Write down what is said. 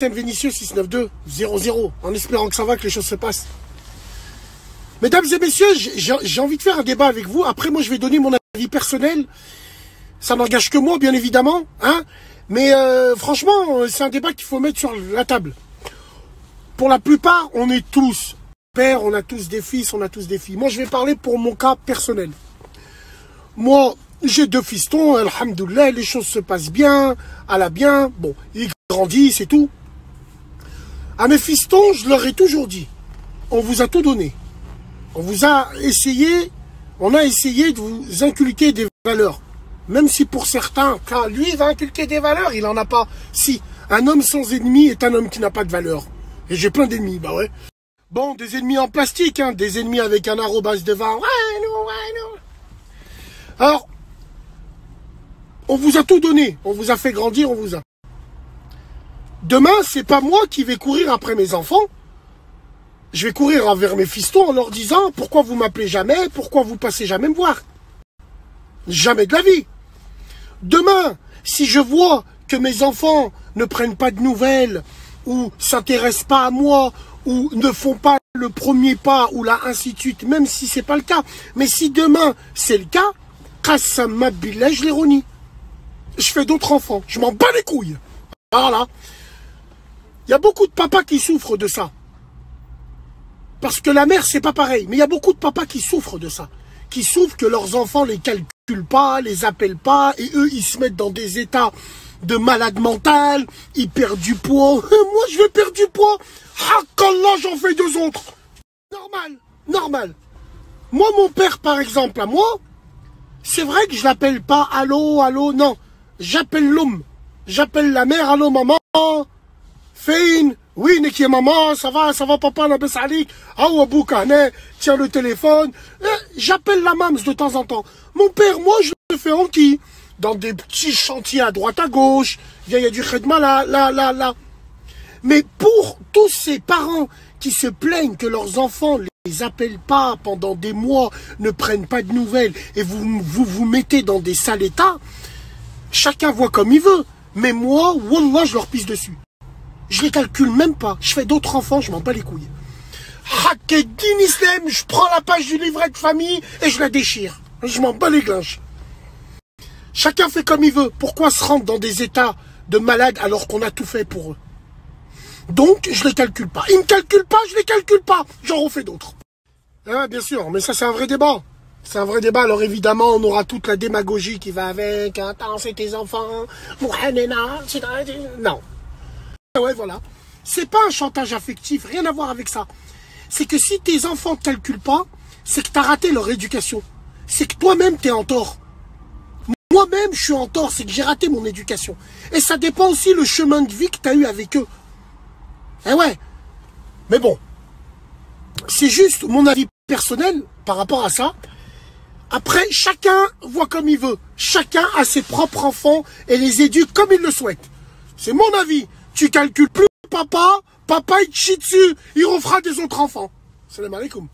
Vinicius 692 00 en espérant que ça va, que les choses se passent. Mesdames et messieurs, j'ai envie de faire un débat avec vous. Après, moi, je vais donner mon avis personnel. Ça n'engage que moi, bien évidemment, hein. Mais franchement, c'est un débat qu'il faut mettre sur la table. Pour la plupart, on est tous pères, on a tous des fils, on a tous des filles. Moi, je vais parler pour mon cas personnel. Moi, j'ai 2 fistons, alhamdoulilah, les choses se passent bien, Allah bien. Bon, ils grandissent et tout. À mes fistons, je leur ai toujours dit, on vous a tout donné. On a essayé de vous inculquer des valeurs. Même si pour certains, quand lui va inculquer des valeurs, il n'en a pas. Si, un homme sans ennemis est un homme qui n'a pas de valeur. Et j'ai plein d'ennemis, bah ouais. Bon, des ennemis en plastique, hein, des ennemis avec un arrobas devant. Ouais, non. Alors, on vous a tout donné, on vous a fait grandir, on vous a. Demain, c'est pas moi qui vais courir après mes enfants. Je vais courir envers mes fistons en leur disant pourquoi vous m'appelez jamais, pourquoi vous passez jamais me voir. Jamais de la vie. Demain, si je vois que mes enfants ne prennent pas de nouvelles, ou s'intéressent pas à moi, ou ne font pas le premier pas, ou là, ainsi de suite, même si c'est pas le cas. Mais si demain, c'est le cas, Qassam billah, je les renie. Je fais d'autres enfants. Je m'en bats les couilles. Voilà. Il y a beaucoup de papas qui souffrent de ça. Parce que la mère, c'est pas pareil. Mais il y a beaucoup de papas qui souffrent de ça. Qui souffrent que leurs enfants les calculent pas, les appellent pas, et eux, ils se mettent dans des états de malade mental, ils perdent du poids. Moi, je vais perdre du poids. Hakallah, j'en fais 2 autres. Normal. Moi, mon père, par exemple, à moi, c'est vrai que je l'appelle pas allô, non. J'appelle l'homme. J'appelle la mère, allô, maman. Fein, oui, Niki maman, ça va, papa, la Bessalik. Ah, Waboukane, tiens le téléphone. J'appelle la mams de temps en temps. Mon père, moi, je le fais en qui? Dans des petits chantiers à droite, à gauche. Il y a du khedma là. Mais pour tous ces parents qui se plaignent que leurs enfants les appellent pas pendant des mois, ne prennent pas de nouvelles, et vous mettez dans des sales états, chacun voit comme il veut. Mais moi, wallah, je leur pisse dessus. Je les calcule même pas. Je fais d'autres enfants, je m'en bats les couilles. Hakeddin Islam, je prends la page du livret de famille et je la déchire. Je m'en bats les glinches. Chacun fait comme il veut. Pourquoi se rendre dans des états de malade alors qu'on a tout fait pour eux? Donc, je les calcule pas. Ils me calculent pas, je les calcule pas. J'en refais d'autres. Ah, bien sûr, mais ça c'est un vrai débat. C'est un vrai débat. Alors évidemment, on aura toute la démagogie qui va avec. Attends, c'est tes enfants. Non. Ouais, voilà. C'est pas un chantage affectif, rien à voir avec ça. C'est que si tes enfants ne calculent pas, c'est que tu as raté leur éducation. C'est que toi-même, tu es en tort. Moi-même, je suis en tort, c'est que j'ai raté mon éducation. Et ça dépend aussi le chemin de vie que tu as eu avec eux. Eh ouais. Mais bon, c'est juste mon avis personnel par rapport à ça. Après, chacun voit comme il veut. Chacun a ses propres enfants et les éduque comme il le souhaite. C'est mon avis. Tu calcules plus papa il te chie dessus, il refera des autres enfants. Salam alaikum.